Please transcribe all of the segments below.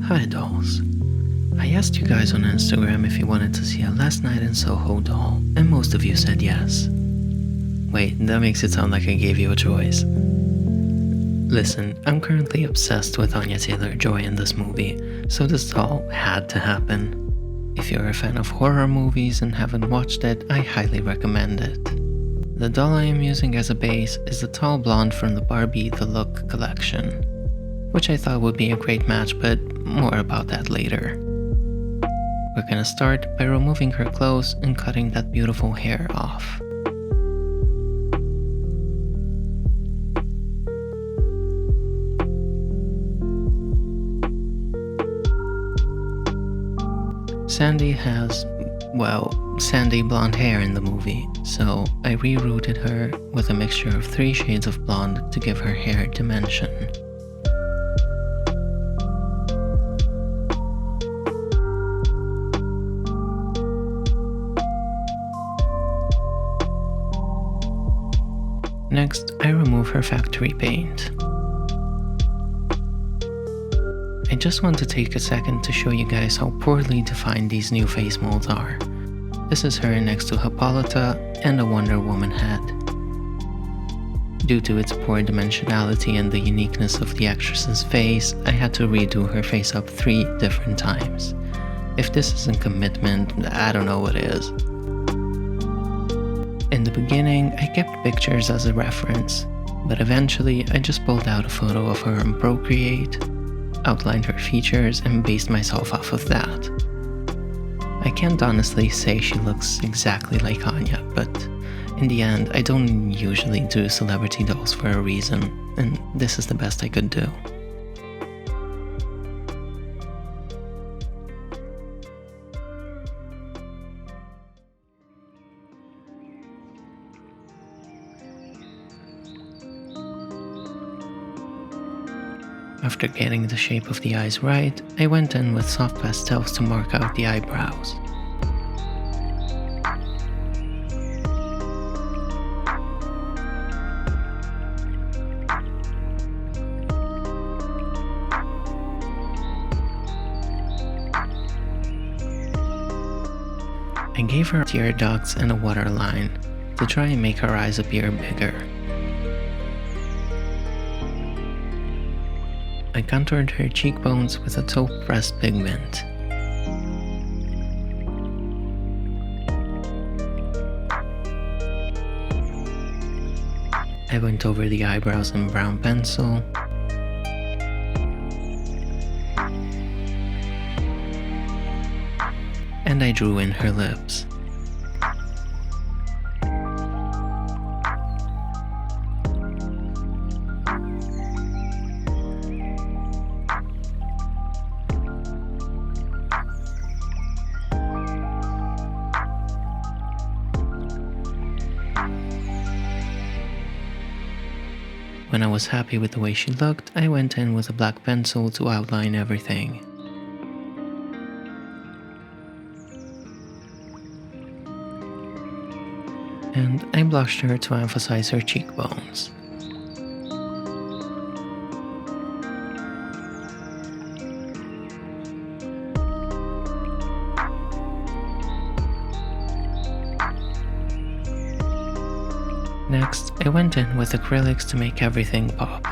Hi dolls. I asked you guys on Instagram if you wanted to see a Last Night in Soho doll, and most of you said yes. Wait, that makes it sound like I gave you a choice. Listen, I'm currently obsessed with Anya Taylor-Joy in this movie, so this doll had to happen. If you're a fan of horror movies and haven't watched it, I highly recommend it. The doll I am using as a base is the tall blonde from the Barbie The Look collection, which I thought would be a great match, but more about that later. We're gonna start by removing her clothes and cutting that beautiful hair off. Sandy has, sandy blonde hair in the movie, so I rerouted her with a mixture of 3 shades of blonde to give her hair dimension. Next, I remove her factory paint. I just want to take a second to show you guys how poorly defined these new face molds are. This is her next to Hippolyta and a Wonder Woman head. Due to its poor dimensionality and the uniqueness of the actress's face, I had to redo her face up 3 different times. If this isn't commitment, I don't know what is. In the beginning, I kept pictures as a reference, but eventually I just pulled out a photo of her on Procreate, outlined her features, and based myself off of that. I can't honestly say she looks exactly like Anya, but in the end, I don't usually do celebrity dolls for a reason, and this is the best I could do. After getting the shape of the eyes right, I went in with soft pastels to mark out the eyebrows. I gave her tear ducts and a waterline to try and make her eyes appear bigger. I contoured her cheekbones with a taupe pressed pigment. I went over the eyebrows in brown pencil. And I drew in her lips. When I was happy with the way she looked, I went in with a black pencil to outline everything. And I blushed her to emphasize her cheekbones. Next, I went in with acrylics to make everything pop.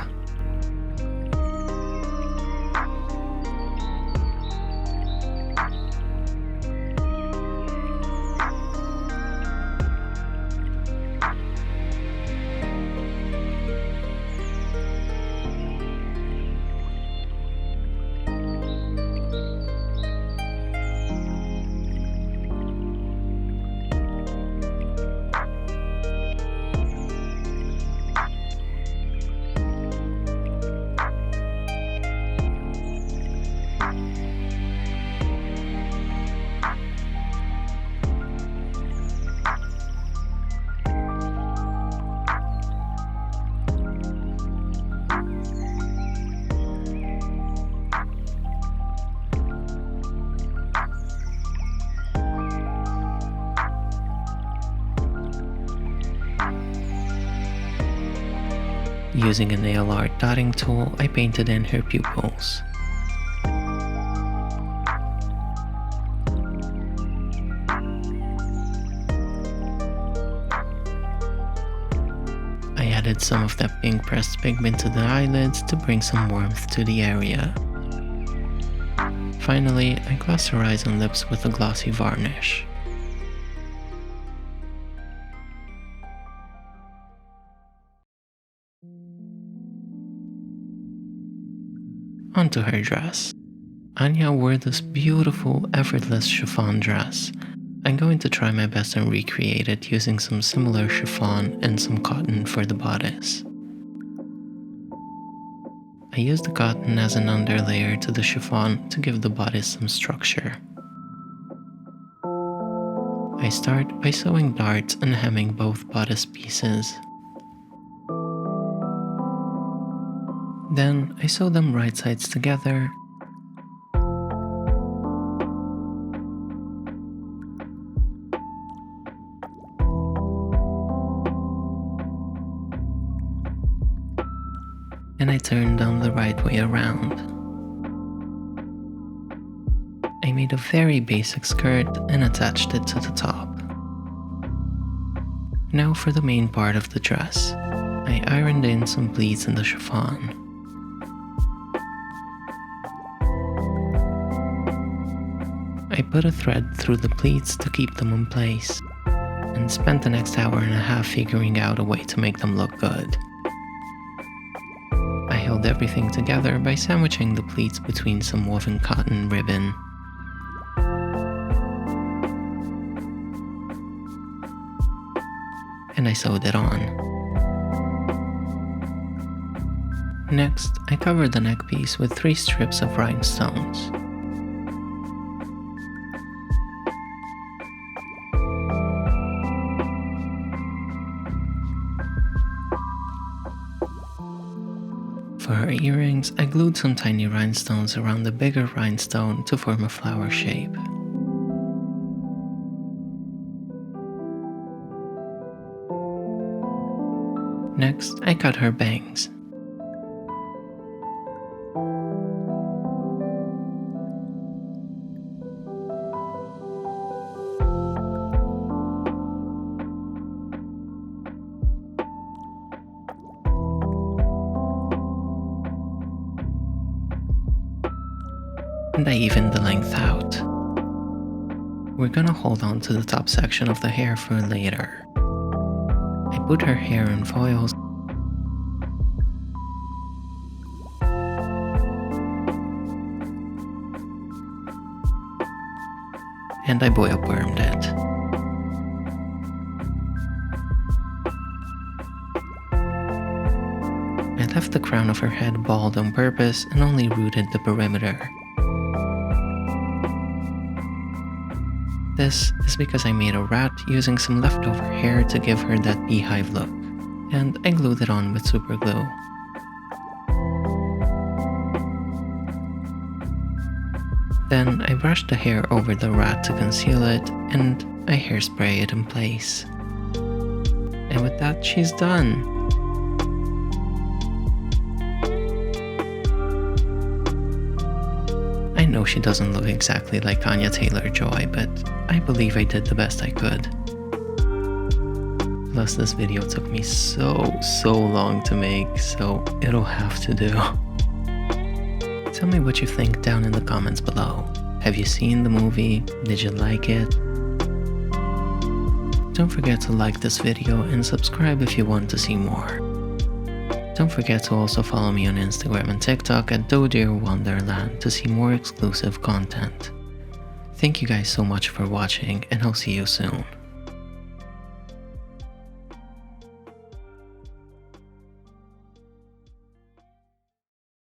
Using a nail art dotting tool, I painted in her pupils. added some of that pink pressed pigment to the eyelids to bring some warmth to the area. Finally, I glossed her eyes and lips with a glossy varnish. Onto her dress. Anya wore this beautiful, effortless chiffon dress. I'm going to try my best and recreate it using some similar chiffon and some cotton for the bodice. I used the cotton as an underlayer to the chiffon to give the bodice some structure. I start by sewing darts and hemming both bodice pieces. Then I sew them right sides together. And I turned them the right way around. I made a very basic skirt and attached it to the top. Now for the main part of the dress. I ironed in some pleats in the chiffon. I put a thread through the pleats to keep them in place, and spent the next hour and a half figuring out a way to make them look good. I held everything together by sandwiching the pleats between some woven cotton ribbon. And I sewed it on. Next, I covered the neck piece with 3 strips of rhinestones. For her earrings, I glued some tiny rhinestones around the bigger rhinestone to form a flower shape. Next, I cut her bangs. And I evened the length out. We're gonna hold on to the top section of the hair for later. I put her hair in foils and I boil wormed it. I left the crown of her head bald on purpose and only rooted the perimeter. This is because I made a rat using some leftover hair to give her that beehive look, and I glued it on with super glue. Then I brushed the hair over the rat to conceal it, and I hairspray it in place. And with that, she's done! I know she doesn't look exactly like Anya Taylor-Joy, but I believe I did the best I could. Plus, this video took me so long to make, so it'll have to do. Tell me what you think down in the comments below. Have you seen the movie? Did you like it? Don't forget to like this video and subscribe if you want to see more. Don't forget to also follow me on Instagram and TikTok at DoDearWonderland to see more exclusive content. Thank you guys so much for watching, and I'll see you soon.